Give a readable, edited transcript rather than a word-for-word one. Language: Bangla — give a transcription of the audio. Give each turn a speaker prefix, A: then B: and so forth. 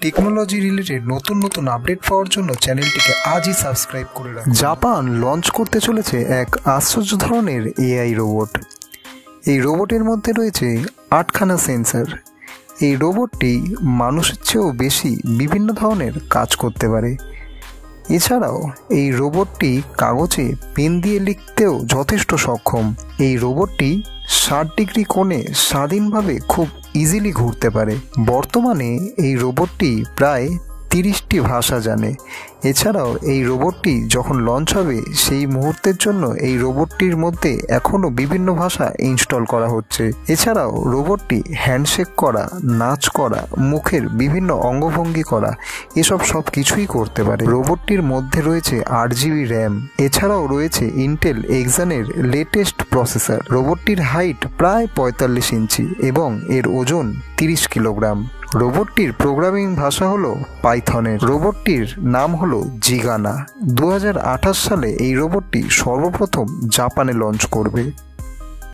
A: টেকনোলজি রিলেটেড নতুন নতুন আপডেট পাওয়ার জন্য চ্যানেলটিকে আজই সাবস্ক্রাইব করে রাখুন।
B: জাপান লঞ্চ করতে চলেছে এক আশ্চর্য ধরনের এআই রোবট। এই রোবটের মধ্যে রয়েছে 8খানা সেন্সর। এই রোবটটি মানুষের চেয়েও বেশি বিভিন্ন ধরনের কাজ করতে পারে। এছাড়াও এই রোবটটি কাগজে পেন দিয়ে লিখতেও যথেষ্ট সক্ষম। এই রোবটটি 60 ডিগ্রি কোণে স্বাধীনভাবে খুব ইজিলি ঘুরতে পারে। বর্তমানে এই রোবটটি প্রায় 30টি ভাষা জানে। এছাড়াও এই রোবটটি যখন লঞ্চ হবে সেই মুহূর্তের জন্য এই রোবটটির মধ্যে এখনও বিভিন্ন ভাষা ইনস্টল করা হচ্ছে। এছাড়াও রোবটটি হ্যান্ডশেক করা, নাচ করা, মুখের বিভিন্ন অঙ্গভঙ্গি করা, এসব সব কিছুই করতে পারে। রোবটটির মধ্যে রয়েছে 8GB র্যাম। এছাড়াও রয়েছে ইন্টেল এক্সানের লেটেস্ট প্রসেসর। রোবটটির হাইট প্রায় 45 ইঞ্চি এবং এর ওজন 30 কিলোগ্রাম। রোবটটির প্রোগ্রামিং ভাষা হলো পাইথনের। রোবটটির নাম হলো জিগানা। 2028 সালে এই রোবটটি সর্বপ্রথম জাপানে লঞ্চ করবে।